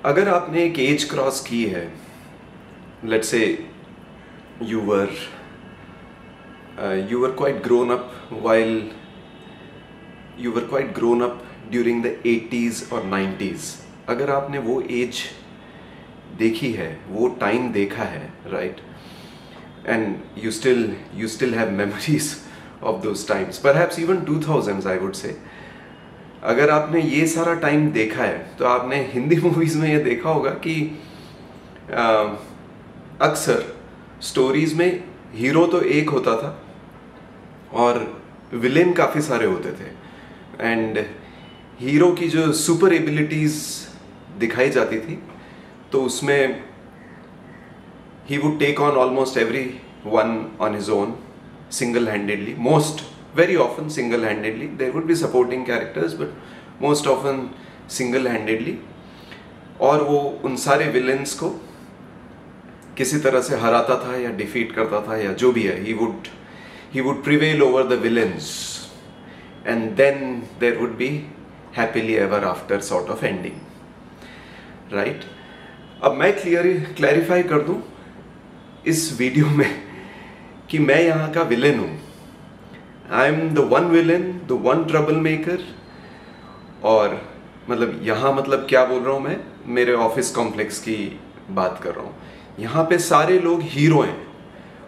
अगर आपने एक एज क्रॉस की है, let's say you were quite grown up while you were quite grown up during the 80s और 90s, अगर आपने वो एज देखी है, वो टाइम देखा है, right, and you still have memories of those times, perhaps even 2000s I would say. अगर आपने ये सारा टाइम देखा है तो आपने हिंदी मूवीज़ में ये देखा होगा कि अक्सर स्टोरीज़ में हीरो तो एक होता था और विलेन काफ़ी सारे होते थे, एंड हीरो की जो सुपर एबिलिटीज़ दिखाई जाती थी तो उसमें he would take on almost everyone on his own single-handedly, very often single-handedly. There would be supporting characters but most often single-handedly, और वो उन सारे villains को किसी तरह से हराता था या डिफीट करता था या जो भी है, he would prevail over the villains and then there would be happily ever after sort of ending, right? अब मैं क्लैरिफाई कर दूं इस वीडियो में कि मैं यहाँ का विलेन हूँ. I am the one villain, the one trouble maker. और मतलब यहाँ मतलब क्या बोल रहा हूँ मैं, मेरे ऑफिस कॉम्प्लेक्स की बात कर रहा हूँ. यहाँ पे सारे लोग हीरो हैं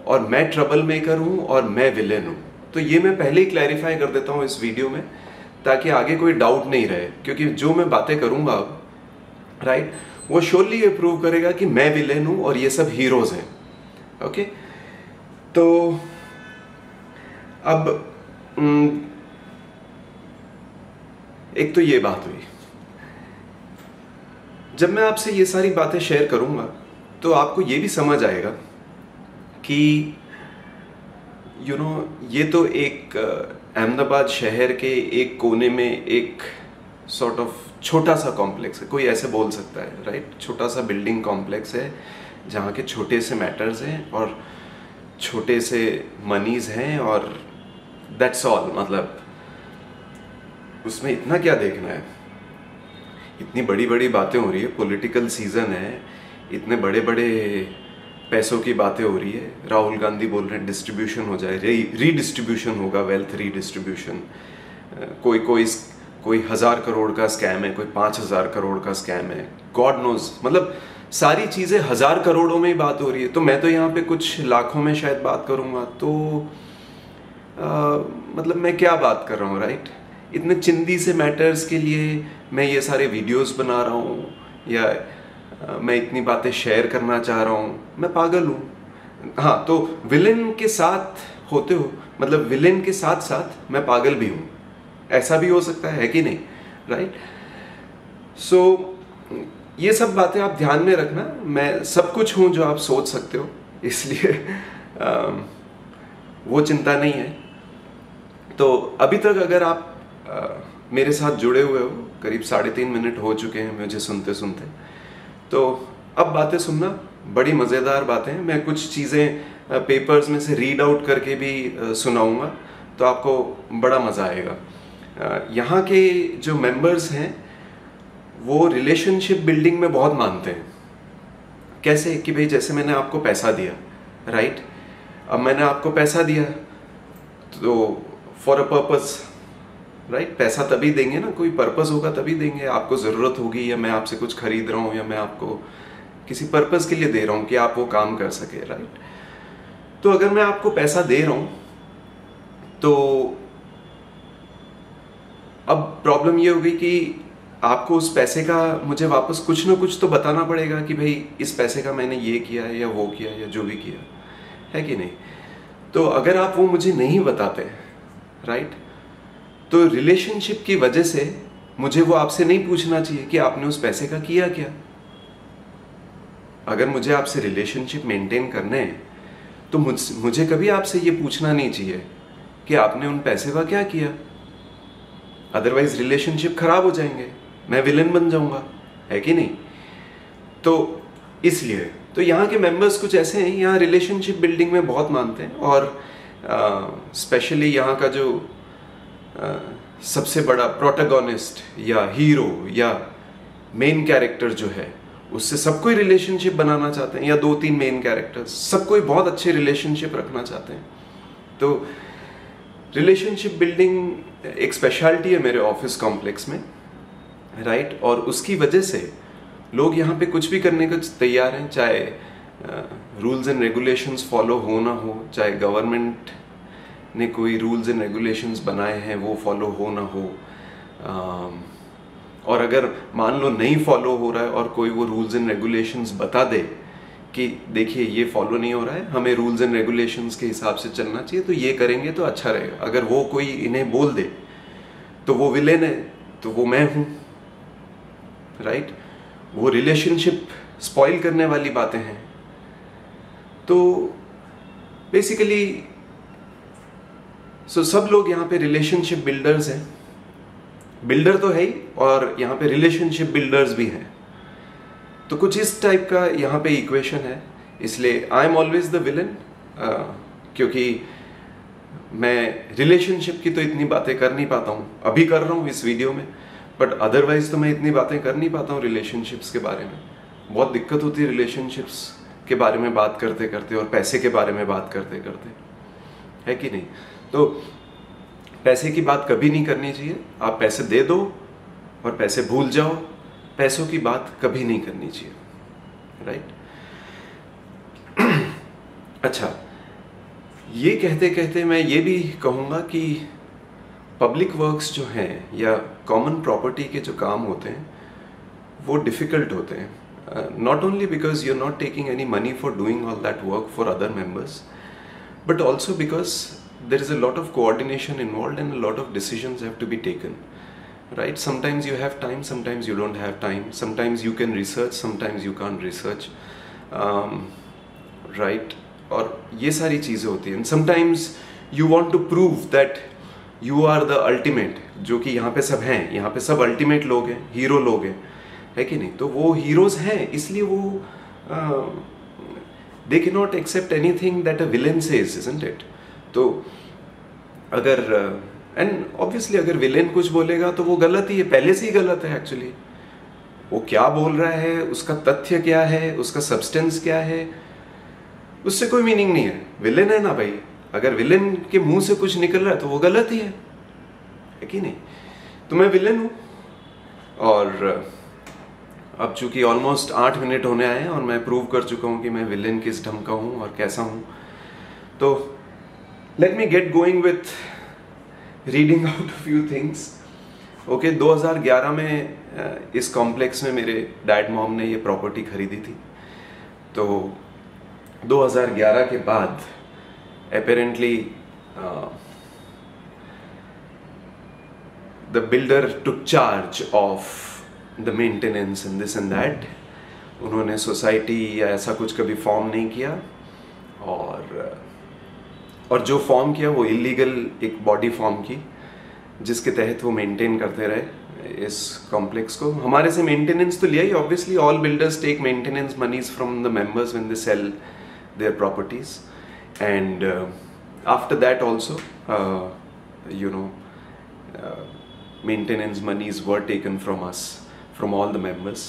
और मैं ट्रबल मेकर हूँ और मैं विलेन हूँ. तो ये मैं पहले ही क्लैरिफाई कर देता हूँ इस वीडियो में ताकि आगे कोई डाउट नहीं रहे, क्योंकि जो मैं बातें करूँगा अब, राइट, वो श्योरली ये प्रूव करेगा कि मैं विलेन हूँ और ये सब हीरोज हैं. ओके, तो अब एक तो ये बात हुई. जब मैं आपसे ये सारी बातें शेयर करूंगा तो आपको ये भी समझ आएगा कि ये तो एक अहमदाबाद शहर के एक कोने में एक सॉर्ट ऑफ छोटा सा कॉम्प्लेक्स है, कोई ऐसे बोल सकता है, राइट. छोटा सा बिल्डिंग कॉम्प्लेक्स है जहाँ के छोटे से मैटर्स हैं और छोटे से मनीज हैं और दैट्स ऑल. मतलब उसमें इतना क्या देखना है. इतनी बड़ी बड़ी बातें हो रही है, पॉलिटिकल सीजन है, इतने बड़े बड़े पैसों की बातें हो रही है. राहुल गांधी बोल रहे हैं डिस्ट्रीब्यूशन हो जाए, रीडिस्ट्रीब्यूशन होगा, वेल्थ रीडिस्ट्रीब्यूशन. कोई 1000 करोड़ का स्कैम है, कोई 5000 करोड़ का स्कैम है, गॉड नोज. मतलब सारी चीज़ें 1000 करोड़ों में ही बात हो रही है. तो मैं तो यहाँ पे कुछ लाखों में शायद बात करूँगा. तो मतलब मैं क्या बात कर रहा हूँ, राइट. इतने चिंदी से मैटर्स के लिए मैं ये सारे वीडियोस बना रहा हूँ या मैं इतनी बातें शेयर करना चाह रहा हूँ. मैं पागल हूँ. हाँ, तो विलेन के साथ होते हो, मतलब विलेन के साथ साथ मैं पागल भी हूँ. ऐसा भी हो सकता है कि नहीं, राइट. सो ये सब बातें आप ध्यान में रखना. मैं सब कुछ हूँ जो आप सोच सकते हो, इसलिए वो चिंता नहीं है. तो अभी तक अगर आप मेरे साथ जुड़े हुए हो, करीब 3.5 मिनट हो चुके हैं मुझे सुनते सुनते, तो अब बातें सुनना, बड़ी मज़ेदार बातें हैं. मैं कुछ चीज़ें पेपर्स में से रीड आउट करके भी सुनाऊंगा, तो आपको बड़ा मज़ा आएगा. यहाँ के जो मेंबर्स हैं वो रिलेशनशिप बिल्डिंग में बहुत मानते हैं. कैसे कि भाई जैसे मैंने आपको पैसा दिया, राइट. अब मैंने आपको पैसा दिया तो फॉर अ पर्पस, राइट. पैसा तभी देंगे ना, कोई पर्पस होगा तभी देंगे. आपको ज़रूरत होगी या मैं आपसे कुछ खरीद रहा हूँ या मैं आपको किसी पर्पस के लिए दे रहा हूँ कि आप वो काम कर सके, राइट. तो अगर मैं आपको पैसा दे रहा हूँ तो अब प्रॉब्लम ये हो गई कि आपको उस पैसे का मुझे वापस कुछ ना कुछ तो बताना पड़ेगा कि भाई इस पैसे का मैंने ये किया या वो किया या जो भी किया है कि नहीं. तो अगर आप वो मुझे नहीं बताते, राइट, तो रिलेशनशिप की वजह से मुझे वो आपसे नहीं पूछना चाहिए कि आपने उस पैसे का किया क्या. अगर मुझे आपसे रिलेशनशिप मेंटेन करने हैं तो मुझे कभी आपसे ये पूछना नहीं चाहिए कि आपने उन पैसे का क्या किया. अदरवाइज रिलेशनशिप खराब हो जाएंगे, मैं विलेन बन जाऊंगा, है कि नहीं. तो इसलिए तो यहाँ के मेंबर्स कुछ ऐसे हैं, यहाँ रिलेशनशिप बिल्डिंग में बहुत मानते हैं. और स्पेशली यहाँ का जो सबसे बड़ा प्रोटोगोनिस्ट या हीरो या मेन कैरेक्टर जो है उससे सब कोई रिलेशनशिप बनाना चाहते हैं, या 2-3 मेन कैरेक्टर्स सब कोई बहुत अच्छे रिलेशनशिप रखना चाहते हैं। तो रिलेशनशिप बिल्डिंग एक स्पेशलिटी है मेरे ऑफिस कॉम्प्लेक्स में, राइट। और उसकी वजह से लोग यहाँ पे कुछ भी करने को तैयार हैं, चाहे रूल्स एंड रेगुलेशंस फॉलो हो ना हो, चाहे गवर्नमेंट ने कोई रूल्स एंड रेगुलेशंस बनाए हैं वो फॉलो हो ना हो, और अगर मान लो नहीं फॉलो हो रहा है और कोई वो रूल्स एंड रेगुलेशंस बता दे कि देखिए ये फॉलो नहीं हो रहा है, हमें रूल्स एंड रेगुलेशंस के हिसाब से चलना चाहिए, तो ये करेंगे तो अच्छा रहेगा, अगर वो कोई इन्हें बोल दे तो वो विलेन है, तो वो मैं हूँ, राइट। वो रिलेशनशिप स्पॉइल करने वाली बातें हैं। तो बेसिकली सब लोग यहाँ पे रिलेशनशिप बिल्डर्स हैं, बिल्डर तो है ही, और यहाँ पे रिलेशनशिप बिल्डर्स भी हैं। तो कुछ इस टाइप का यहाँ पे इक्वेशन है, इसलिए I am always the villain, क्योंकि मैं रिलेशनशिप की तो इतनी बातें कर नहीं पाता हूँ, अभी कर रहा हूँ इस वीडियो में, बट अदरवाइज तो मैं इतनी बातें कर नहीं पाता हूँ रिलेशनशिप्स के बारे में। बहुत दिक्कत होती है रिलेशनशिप्स के बारे में बात करते करते और पैसे के बारे में बात करते करते, है कि नहीं। तो पैसे की बात कभी नहीं करनी चाहिए, आप पैसे दे दो और पैसे भूल जाओ, पैसों की बात कभी नहीं करनी चाहिए, राइट। अच्छा, ये कहते कहते मैं ये भी कहूँगा कि पब्लिक वर्क्स जो हैं या कॉमन प्रॉपर्टी के जो काम होते हैं वो डिफ़िकल्ट होते हैं, not only because you're not taking any money for doing all that work for other members, but also because there is a lot of coordination involved and a lot of decisions have to be taken, right? Sometimes you have time, sometimes you don't have time, sometimes you can research, sometimes you can't research, right? और ये सारी चीज़ें होती हैं। Sometimes you want to prove that you are the ultimate, जो कि यहाँ पे सब हैं, यहाँ पे सब अल्टीमेट लोग हैं, हीरो लोग हैं, है कि नहीं। तो वो हीरोज हैं, इसलिए वो they can not accept anything that a villain says, isn't it. तो अगर एंड ऑब्वियसली अगर विलेन कुछ बोलेगा तो वो गलत ही है, पहले से ही गलत है एक्चुअली। वो क्या बोल रहा है, उसका तथ्य क्या है, उसका सब्सटेंस क्या है, उससे कोई मीनिंग नहीं है। विलेन है ना भाई, अगर विलेन के मुंह से कुछ निकल रहा है तो वो गलत ही है कि नहीं। तो मैं विलेन हूँ, और अब चूंकि ऑलमोस्ट 8 मिनट होने आए हैं और मैं प्रूव कर चुका हूँ कि मैं विलेन किस ढंग का हूँ और कैसा हूँ। तो let me get going with reading out a few things. Okay, 2011 में इस कॉम्प्लेक्स में मेरे डैड मॉम ने ये प्रॉपर्टी खरीदी थी। तो 2011 के बाद apparently the builder took charge of the maintenance and this and that. उन्होंने सोसाइटी या ऐसा कुछ कभी फॉर्म नहीं किया, और जो फॉर्म किया वो इलीगल एक बॉडी फॉर्म की, जिसके तहत वो मेंटेन करते रहे इस कॉम्प्लेक्स को। हमारे से मेंटेनेंस तो लिया ही, obviously all builders take maintenance monies from the members when they sell their properties, and after that also maintenance monies were taken from us, from all the members,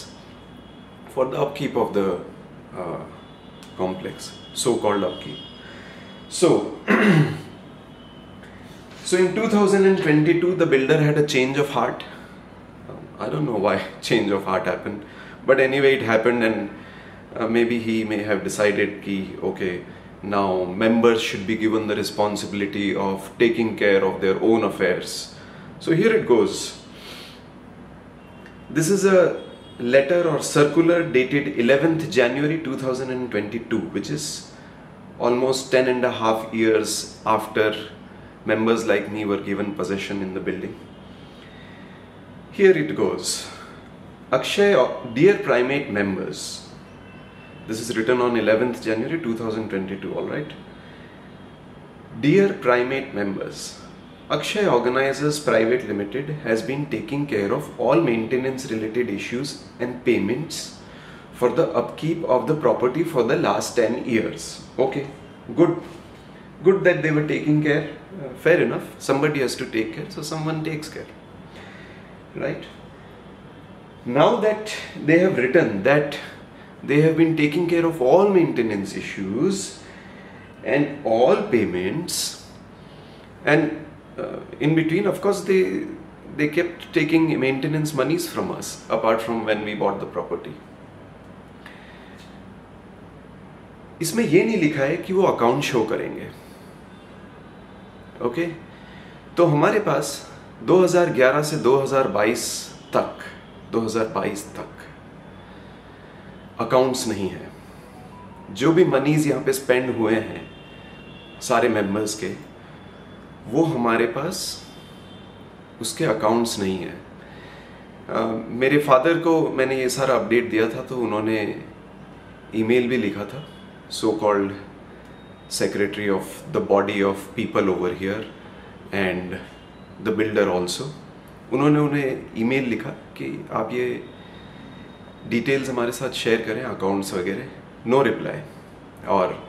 for the upkeep of the complex, so-called upkeep. So in 2022 the builder had a change of heart. I don't know why change of heart happened, but anyway it happened, and maybe he may have decided ki okay, now members should be given the responsibility of taking care of their own affairs. So here it goes. This is a letter or circular dated 11th January 2022, which is almost 10.5 years after members like me were given possession in the building. Here it goes. Akshay, dear primate members, this is written on 11th January 2022, alright. Dear primate members, Akshay Organizers Private Limited has been taking care of all maintenance related issues and payments for the upkeep of the property for the last 10 years. Okay, good that they were taking care. Fair enough, somebody has to take care, so someone takes care, right? Now that they have written that they have been taking care of all maintenance issues and all payments, and in between, of course, they kept taking maintenance monies from us apart from when we bought the property. इसमें ये नहीं लिखा है कि वो account show करेंगे. Okay, तो हमारे पास 2011 से 2022 तक अकाउंट्स नहीं है. जो भी मनीज यहाँ पे स्पेंड हुए हैं सारे मेंबर्स के, वो हमारे पास उसके अकाउंट्स नहीं है. मेरे फादर को मैंने ये सारा अपडेट दिया था, तो उन्होंने ईमेल भी लिखा था, so called secretary of the body of people over here and the builder also. उन्होंने उन्हें ईमेल लिखा कि आप ये डिटेल्स हमारे साथ शेयर करें, अकाउंट्स वगैरह. No reply. और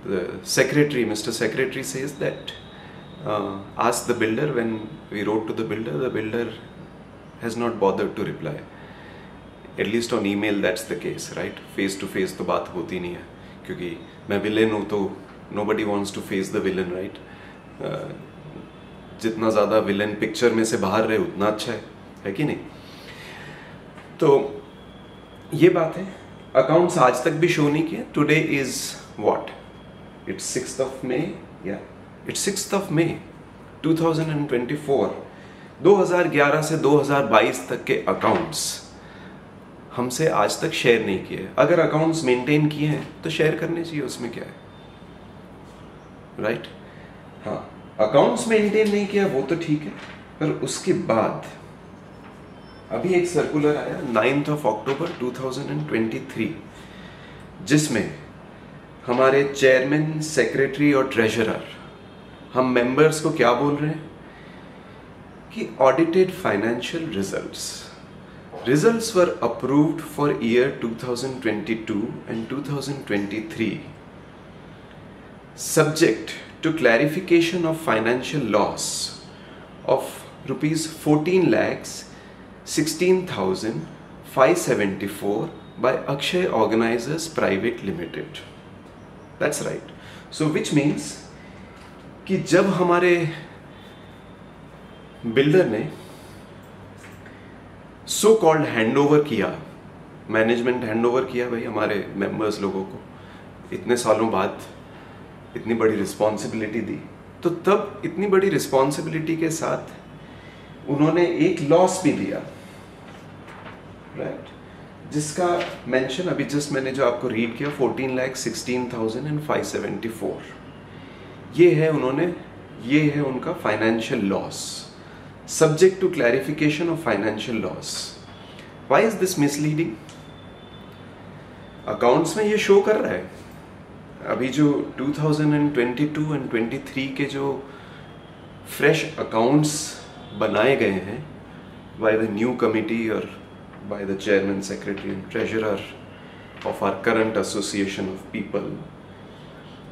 the secretary, Mr. Secretary says that ask the builder. When we wrote to the builder has not bothered to reply. At least on email that's the case, right? Face to face तो बात होती नहीं है, क्योंकि मैं villain हूँ तो nobody wants to face the villain, right? जितना ज़्यादा विलेन पिक्चर में से बाहर रहे उतना अच्छा है कि नहीं? तो ये बात है. अकाउंट्स आज तक भी शो नहीं किए. Today is what? It's 6th of May. It's 6th of May 2024. 2011 से 2022 तक के अकाउंट्स हमसे आज तक शेयर नहीं किए. अगर अकाउंट्स मेंटेन किए हैं तो शेयर करने चाहिए, उसमें क्या है, राइट? हाँ, अकाउंट्स मेंटेन नहीं किया वो तो ठीक है, पर उसके बाद अभी एक सर्कुलर आया 9th of October 2023, जिसमें हमारे चेयरमैन, सेक्रेटरी और ट्रेजरर, हम मेंबर्स को क्या बोल रहे हैं कि audited financial results were approved for year 2022 and 2023 subject to clarification of financial loss of rupees 14,16,574 by Akshay Organizers Private Limited. That's right. So which means कि जब हमारे बिल्डर ने सो कॉल्ड हैंडओवर किया, मैनेजमेंट हैंडओवर किया भाई हमारे members लोगों को, इतने सालों बाद इतनी बड़ी रिस्पॉन्सिबिलिटी दी, तो तब इतनी बड़ी रिस्पॉन्सिबिलिटी के साथ उन्होंने एक लॉस भी दिया, राइट? जिसका मेंशन अभी जस्ट मैंने जो आपको रीड किया 14,16,574, ये है उनका financial loss. Subject to clarification of financial loss. Why is this misleading? Accounts में ये शो कर रहा है. अभी जो 2022 and 23 के जो फ्रेश अकाउंट्स बनाए गए हैं by the new committee or by the chairman, secretary and treasurer of our current association of people,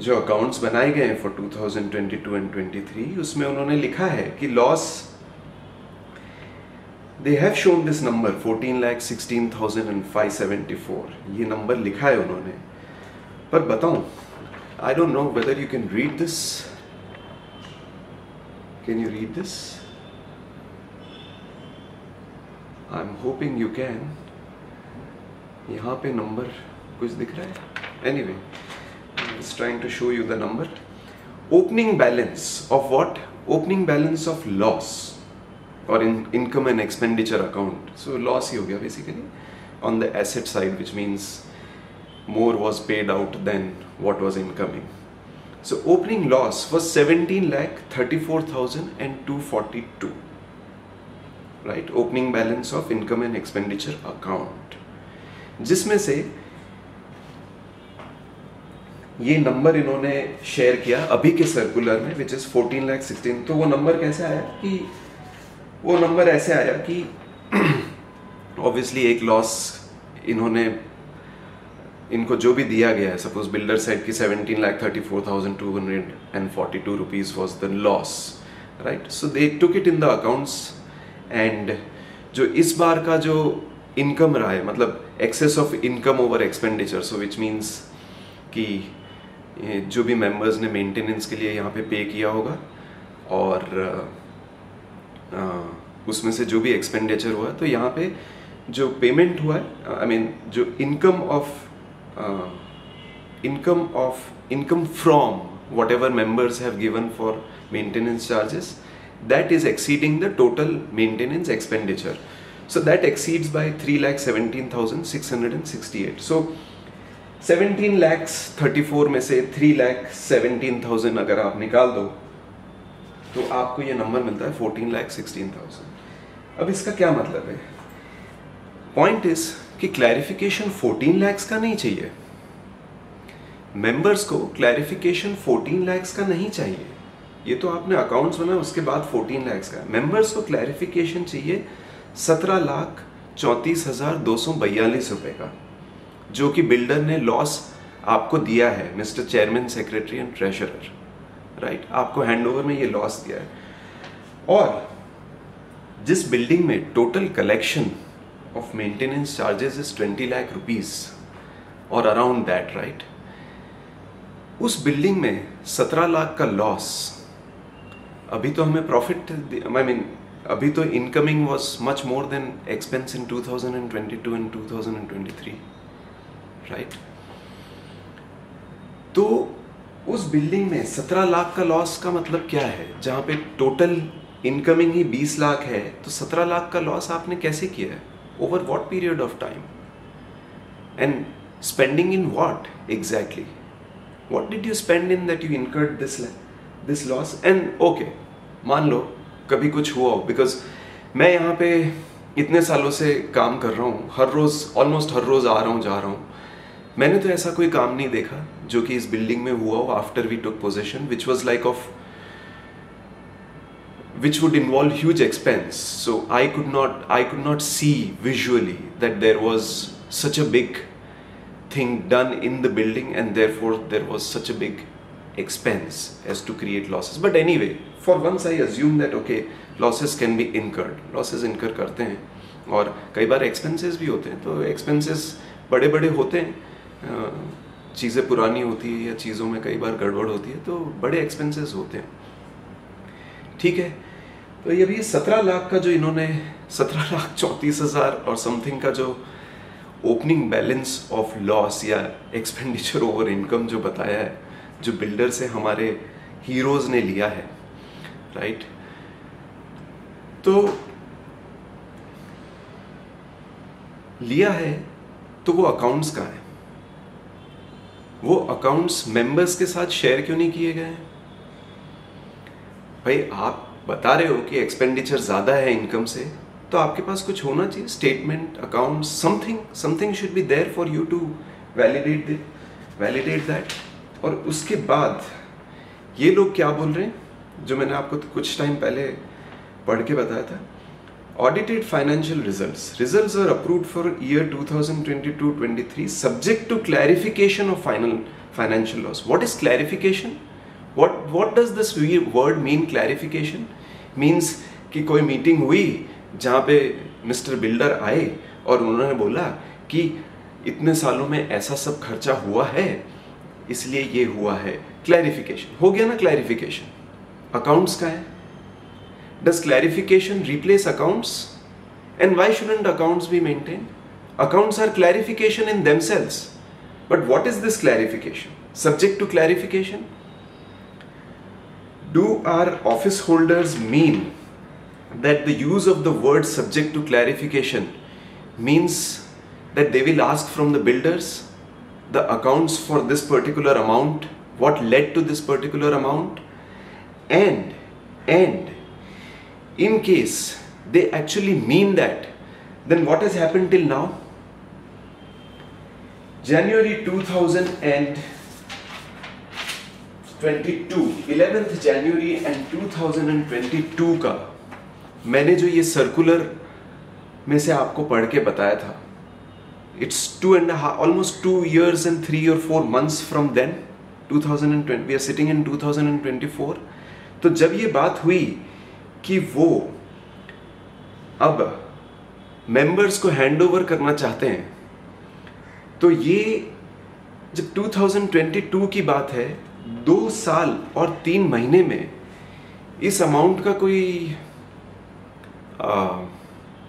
जो अकाउंट्स बनाए गए हैं for 2022 and 23, उसमें उन्होंने लिखा है कि loss, they have shown this number 14,16,574. ये नंबर लिखा है उन्होंने, पर बताऊं, I don't know whether you can read this. Can you read this? I'm hoping you can. यहाँ पे नंबर कुछ दिख रहा है? Anyway, I'm just trying to show you the number. Opening balance of what? Opening balance of loss or in income and expenditure account. So loss ही हो गया basically on the asset side, which means more was paid out than what was incoming. So opening loss was 17,34,242. Right? Opening balance of income and expenditure account. जिसमें से ये number इन्होंने share किया अभी के circular में, which is 14,16,000. तो वो नंबर कैसे आया कि वो नंबर ऐसे आया कि ऑब्वियसली एक लॉस इनको जो भी दिया गया है, सपोज बिल्डर सेड कि 17,34,242 rupees was the loss, right? So they took it in the accounts and जो इस बार का जो इनकम रहा है, मतलब excess of income over expenditure, so which means कि जो भी मेंबर्स ने मेंटेनेंस के लिए यहाँ पे पे किया होगा और उसमें से जो भी एक्सपेंडिचर हुआ, तो यहाँ पे जो पेमेंट हुआ है, आई मीन जो income from what ever members have given for maintenance charges, that is exceeding the total maintenance expenditure. So that exceeds by 3,17,668. So 17,34 में से 3,17,000 अगर आप निकाल दो तो आपको ये नंबर मिलता है 14,16,000. अब इसका क्या मतलब है? पॉइंट इज कि क्लैरिफिकेशन 14 lakhs का नहीं चाहिए. मेंबर्स को क्लैरिफिकेशन 14 lakhs का नहीं चाहिए. ये तो आपने अकाउंट्स बनाया उसके बाद 14 lakhs का. मेंबर्स को क्लैरिफिकेशन चाहिए 17,34,242 रुपए का, जो कि बिल्डर ने लॉस आपको दिया है, mister chairman, secretary and treasurer, right. आपको हैंडओवर में ये लॉस दिया है. और जिस बिल्डिंग में total collection of maintenance charges is 20 lakh rupees और अराउंड दैट, राइट, उस बिल्डिंग में 17 लाख का लॉस. अभी तो हमें प्रॉफिट, आई मीन अभी तो incoming was much more than expense in 2022 and 2023, right. तो उस बिल्डिंग में 17 लाख का लॉस का मतलब क्या है? जहां पे टोटल इनकमिंग ही 20 लाख है, तो 17 लाख का लॉस आपने कैसे किया है? Over what period of time and spending in what exactly? What did you spend in that you incurred this loss? And okay, मान लो कभी कुछ हुआ हो, बिकॉज मैं यहाँ पे इतने सालों से काम कर रहा हूँ, हर रोज, ऑलमोस्ट हर रोज आ रहा हूँ, जा रहा हूँ. मैंने तो ऐसा कोई काम नहीं देखा जो कि इस बिल्डिंग में हुआ हो after we took possession, which was like of which would involve huge expense. So I could not see visually that there was such a big thing done in the building, and therefore there was such a big expense as to create losses. But anyway, for once I assume that okay, losses can be incurred. Losses incur करते हैं और कई बार expenses भी होते हैं. तो expenses बड़े बड़े होते हैं, चीज़ें पुरानी होती है या चीज़ों में कई बार गड़बड़ होती है, तो बड़े expenses होते हैं. ठीक है. तो ये भी 17 लाख का जो इन्होंने 17,34,000 और समथिंग का जो ओपनिंग बैलेंस ऑफ लॉस या एक्सपेंडिचर ओवर इनकम जो बताया है, जो बिल्डर से हमारे हीरोज ने लिया है, राइट. तो लिया है तो वो अकाउंट्स कहाँ है? वो अकाउंट्स मेंबर्स के साथ शेयर क्यों नहीं किए गए? भाई आप बता रहे हो कि एक्सपेंडिचर ज्यादा है इनकम से, तो आपके पास कुछ होना चाहिए, statement, account, something should be there for you to validate that. और उसके बाद ये लोग क्या बोल रहे हैं, जो मैंने आपको कुछ टाइम पहले पढ़ के बताया था, audited financial results are approved for year 2022-23 subject to clarification of financial loss. What is clarification? What does this word mean? Clarification means कि कोई मीटिंग हुई जहाँ पे मिस्टर बिल्डर आए और उन्होंने बोला कि इतने सालों में ऐसा सब खर्चा हुआ है, इसलिए ये हुआ है. क्लैरिफिकेशन हो गया ना. क्लैरिफिकेशन अकाउंट्स का है. Does clarification replace accounts? And why shouldn't accounts be maintain? Accounts are clarification in themselves, but what is this clarification? Subject to clarification. Do our office holders mean that the use of the word subject to clarification means that they will ask from the builders the accounts for this particular amount, what led to this particular amount, and in case they actually mean that, then what has happened till now? January 2022, 11th January and 2022 का मैंने जो ये circular में से आपको पढ़ के बताया था, it's 2.5, almost 2 years and 3 or 4 months from then. 2020, we are sitting in 2024. तो जब ये बात हुई कि वो अब मेंबर्स को हैंड ओवर करना चाहते हैं, तो ये जब 2022 की बात है, 2 साल और 3 महीने में इस अमाउंट का कोई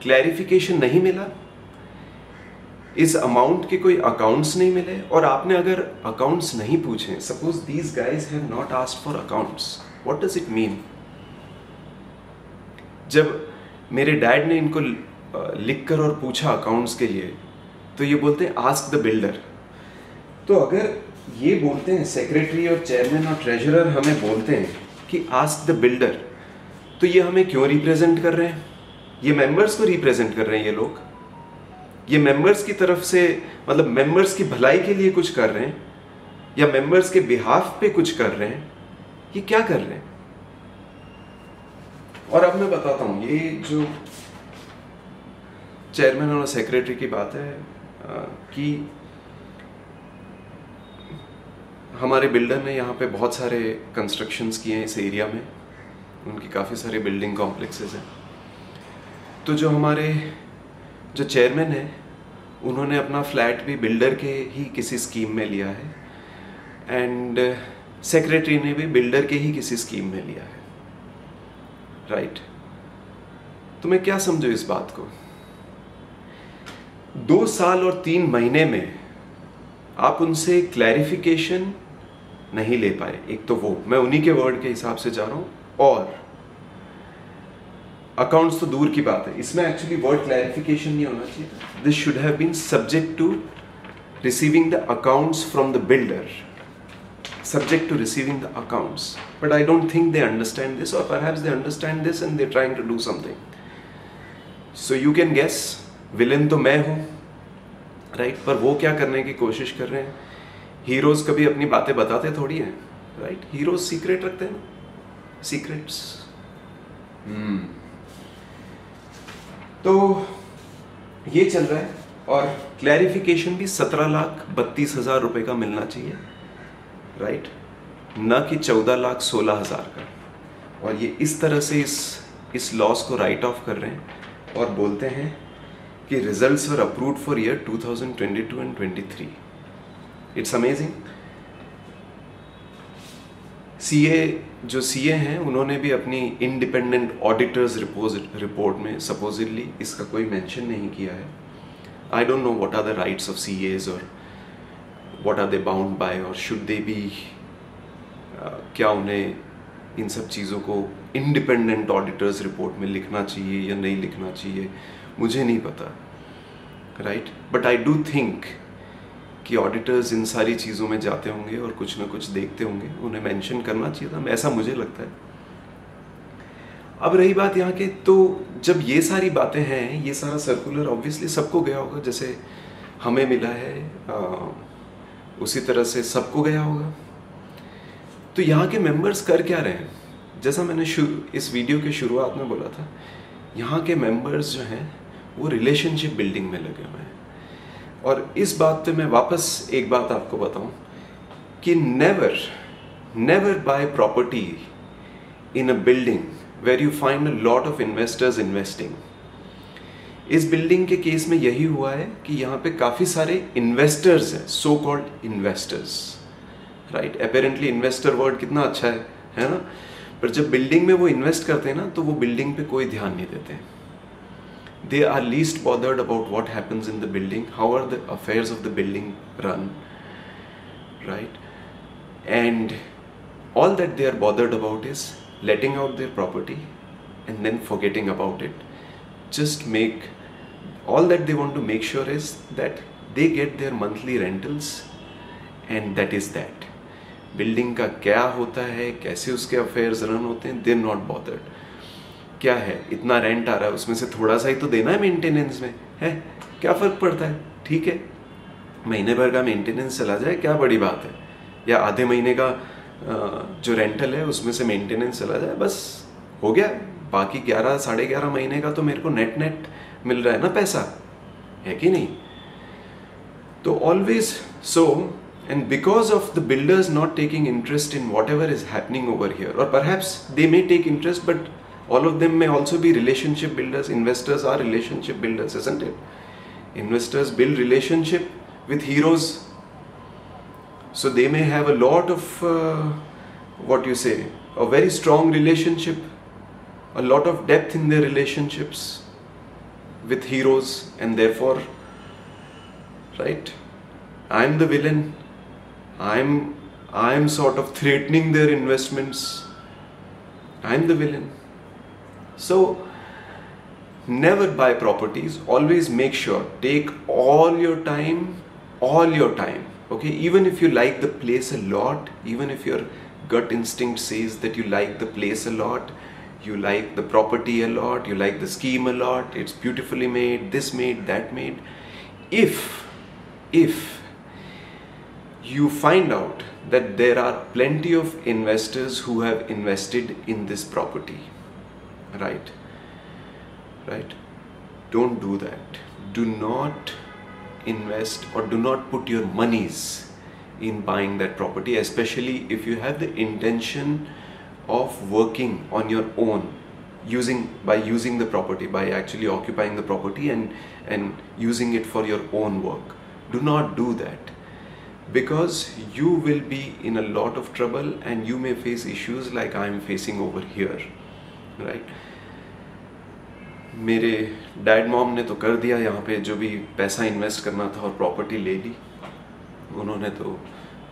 क्लैरिफिकेशन नहीं मिला, इस अमाउंट के कोई अकाउंट्स नहीं मिले, और आपने अगर अकाउंट्स नहीं पूछे, suppose these guys have not asked for accounts, what does it mean? जब मेरे डैड ने इनको लिखकर और पूछा अकाउंट्स के लिए, तो ये बोलते हैं आस्क द बिल्डर। तो अगर ये बोलते हैं सेक्रेटरी और चेयरमैन और ट्रेजरर हमें बोलते हैं कि आस्क द बिल्डर, तो ये हमें क्यों रिप्रेजेंट कर रहे हैं? ये मेंबर्स को रिप्रेजेंट कर रहे हैं ये लोग, ये मेंबर्स की तरफ से, मतलब मेंबर्स की भलाई के लिए कुछ कर रहे हैं, या मेंबर्स के बिहाफ पे कुछ कर रहे हैं, ये क्या कर रहे हैं? और अब मैं बताता हूं, ये जो चेयरमैन और सेक्रेटरी की बात है कि हमारे बिल्डर ने यहाँ पे बहुत सारे कंस्ट्रक्शंस किए हैं इस एरिया में, उनकी काफ़ी सारे बिल्डिंग कॉम्प्लेक्सेस हैं। तो जो हमारे जो चेयरमैन है, उन्होंने अपना फ्लैट भी बिल्डर के ही किसी स्कीम में लिया है, एंड सेक्रेटरी ने भी बिल्डर के ही किसी स्कीम में लिया है, राइट? तो मैं क्या समझू इस बात को? 2 साल और 3 महीने में आप उनसे क्लैरिफिकेशन नहीं ले पाए। एक तो वो, मैं उन्हीं के वर्ड के हिसाब से जा रहा हूं, और अकाउंट्स तो दूर की बात है, इसमें एक्चुअली वर्ड क्लैरिफिकेशन नहीं होना चाहिए। This should have been subject to receiving the accounts from the builder, subject to receiving the accounts, but I don't think they understand this, or perhaps they understand this and they're trying to do something. So you can guess, villain तो मैं हूँ, right? पर वो क्या करने की कोशिश कर रहे हैं? हीरोज कभी अपनी बातें बताते थोड़ी हैं, right? हीरोज सीक्रेट रखते हैं ना, सीक्रेट्स। तो ये चल रहा है, और क्लैरिफिकेशन भी 17,32,000 रुपए का मिलना चाहिए, राइट? न कि 14,16,000 का। और ये इस तरह से इस लॉस को राइट ऑफ कर रहे हैं और बोलते हैं कि results were approved for year 2022 and 23। It's amazing. जो सीए हैं, उन्होंने भी अपनी इंडिपेंडेंट ऑडिटर्स रिपोर्ट में सपोजिटली इसका कोई मेंशन नहीं किया है। I don't know what are the rights of CAs, और what are they bound by, और should they be क्या उन्हें इन सब चीज़ों को इंडिपेंडेंट ऑडिटर्स रिपोर्ट में लिखना चाहिए या नहीं लिखना चाहिए, मुझे नहीं पता, right? But I do think कि ऑडिटर्स इन सारी चीज़ों में जाते होंगे और कुछ ना कुछ देखते होंगे, उन्हें मेंशन करना चाहिए था, ऐसा मुझे लगता है। अब रही बात यहाँ के, तो जब ये सारी बातें हैं, ये सारा सर्कुलर ऑब्वियसली सबको गया होगा, जैसे हमें मिला है उसी तरह से सबको गया होगा। तो यहाँ के मेंबर्स कर क्या रहे हैं? जैसा मैंने इस वीडियो के शुरुआत में बोला था, यहाँ के मेंबर्स जो हैं वो रिलेशनशिप बिल्डिंग में लगे हुए हैं। और इस बात पे मैं वापस एक बात आपको बताऊं कि never buy property in a building where you find a lot of investors investing. इस बिल्डिंग के केस में यही हुआ है कि यहाँ पे काफ़ी सारे इन्वेस्टर्स हैं, so called investors, right? Apparently investor word कितना अच्छा है ना? पर जब बिल्डिंग में वो इन्वेस्ट करते हैं ना, तो वो बिल्डिंग पे कोई ध्यान नहीं देते। They are least bothered about what happens in the building, how are the affairs of the building run, right? And all that they are bothered about is letting out their property and then forgetting about it. Just make all that they want to make sure is that they get their monthly rentals, and that is that. Building का क्या होता है, कैसे उसके affairs run होते हैं, they're not bothered. क्या है, इतना रेंट आ रहा है, उसमें से थोड़ा सा ही तो देना है मेंटेनेंस में, है क्या फ़र्क पड़ता है? ठीक है, महीने भर का मेंटेनेंस चला जाए, क्या बड़ी बात है? या आधे महीने का जो रेंटल है उसमें से मेंटेनेंस चला जाए, बस हो गया। बाकी 11 साढ़े 11 महीने का तो मेरे को नेट मिल रहा है ना पैसा, है कि नहीं? तो always so, and because of the builders not taking interest in whatever is happening over here, और perhaps they may take interest, but All of them may also be relationship builders. Investors are relationship builders, isn't it? Investors build relationship with heroes. So they may have a lot of, a very strong relationship, a lot of depth in their relationships with heroes, and therefore, right, I'm the villain. I'm sort of threatening their investments. I'm the villain. So never buy properties. Always make sure, take all your time, okay? Even if you like the place a lot, even if your gut instinct says that you like the place a lot, you like the property a lot, you like the scheme a lot, it's beautifully made, this made, that made. If you find out that there are plenty of investors who have invested in this property, right, don't do that. Do not invest or do not put your monies in buying that property, especially if you have the intention of working on your own, by using the property, by actually occupying the property and using it for your own work. Do not do that, because you will be in a lot of trouble and you may face issues like I am facing over here, right? मेरे dad mom ने तो कर दिया यहाँ पे, जो भी पैसा इन्वेस्ट करना था और प्रॉपर्टी ले ली, उन्होंने तो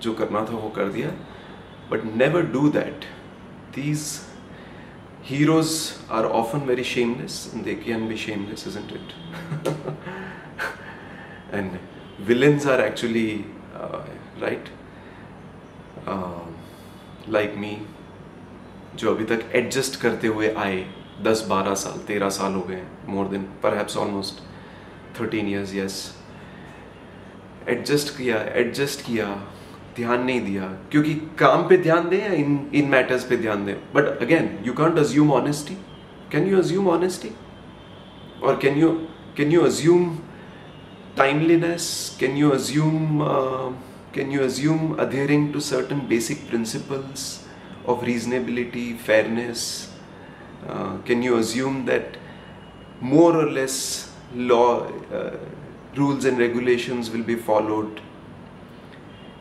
जो करना था वो कर दिया. But never do that. These heroes are often very shameless, and they can be shameless, isn't it? And villains are actually right, like me, जो अभी तक एडजस्ट करते हुए आए 10-12 साल 13 साल हो गए, more than perhaps almost 13 years. yes, adjust किया, ध्यान नहीं दिया, क्योंकि काम पे ध्यान दें या इन मैटर्स पे ध्यान दें. But again, you can't assume honesty. Can you assume honesty? और can you assume timeliness? Can you assume adhering to certain basic principles of reasonability, fairness? Can you assume that more or less law, rules and regulations will be followed?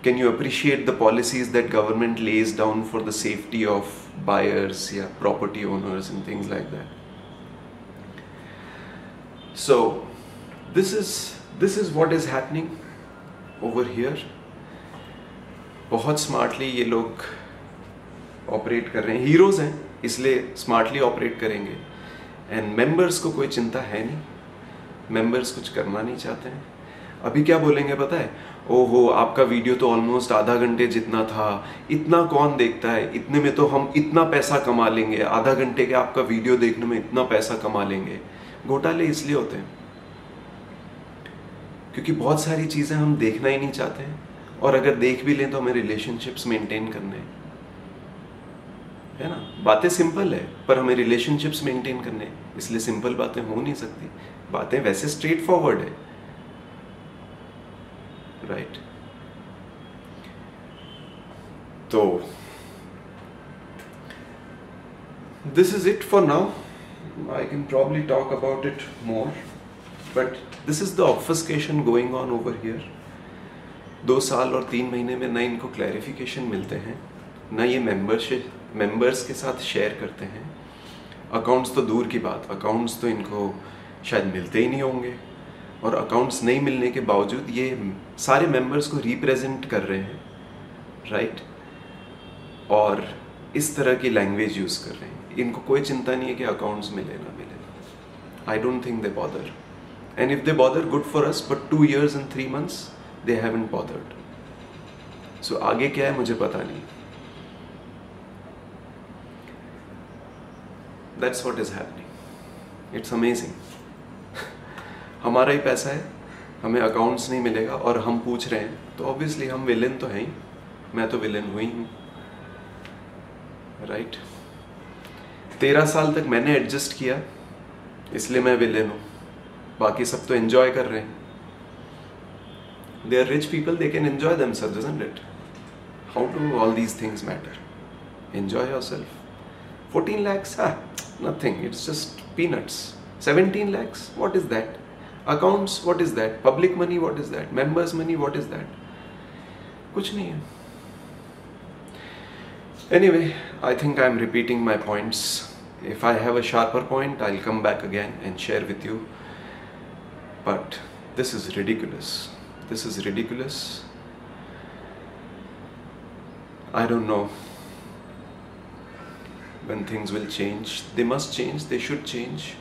Can you appreciate the policies that government lays down for the safety of buyers, property owners and things like that? So this is what is happening over here. बहुत smartly ये लोग operate कर रहे हैं. Heroes हैं इसलिए smartly operate करेंगे. And members को कोई चिंता है नहीं, मेंबर्स कुछ करना नहीं चाहते हैं. अभी क्या बोलेंगे पता है? ओहो, आपका वीडियो तो ऑलमोस्ट आधा घंटे जितना था, इतना कौन देखता है, इतने में तो हम इतना पैसा कमा लेंगे, आधा घंटे के आपका वीडियो देखने में इतना पैसा कमा लेंगे. घोटाले इसलिए होते हैं क्योंकि बहुत सारी चीज़ें हम देखना ही नहीं चाहते हैं, और अगर देख भी लें तो हमें रिलेशनशिप्स मेंटेन करने हैं, है ना. बातें सिंपल है पर हमें रिलेशनशिप्स मेंटेन करने हैं, इसलिए सिंपल बातें हो नहीं सकती. बातें वैसे स्ट्रेट फॉरवर्ड है, राइट. तो this is it for now. I can probably talk about it more, but this is the obfuscation going on over here. 2 साल और 3 महीने में ना इनको क्लैरिफिकेशन मिलते हैं, ना ये मेंबर्स के साथ शेयर करते हैं. अकाउंट्स तो दूर की बात, अकाउंट्स तो इनको शायद मिलते ही नहीं होंगे, और अकाउंट्स नहीं मिलने के बावजूद ये सारे मेंबर्स को रिप्रेजेंट कर रहे हैं, राइट. और इस तरह की लैंग्वेज यूज़ कर रहे हैं. इनको कोई चिंता नहीं है कि अकाउंट्स मिले ना मिले. I don't think they bother, and if they bother, good for us, but 2 years and 3 months they haven't bothered. So आगे क्या है मुझे पता नहीं. That's what is happening. It's amazing. हमारा ही पैसा है, हमें अकाउंट्स नहीं मिलेगा और हम पूछ रहे हैं, तो ऑब्वियसली हम विलेन तो हैं ही. मैं तो विलेन हुई हूँ, राइट. 13 साल तक मैंने एडजस्ट किया, इसलिए मैं विलेन हूँ. बाकी सब तो एंजॉय कर रहे हैं. They are rich people, they can enjoy themselves, isn't it? How do all these things matter? Enjoy yourself. 14 lakhs, nothing. It's just peanuts. 17 lakhs, what is that? Accounts, what is that? Public money, what is that? Members money, what is that? कुछ नहीं है. Anyway, I think I'm repeating my points. If I have a sharper point, I'll come back again and share with you. But this is ridiculous. This is ridiculous. I don't know when things will change. They must change. They should change.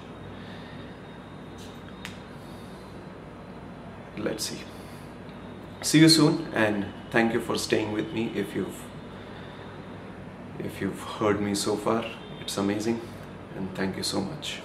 Let's see. See you soon, and thank you for staying with me. If you've heard me so far, it's amazing, and thank you so much.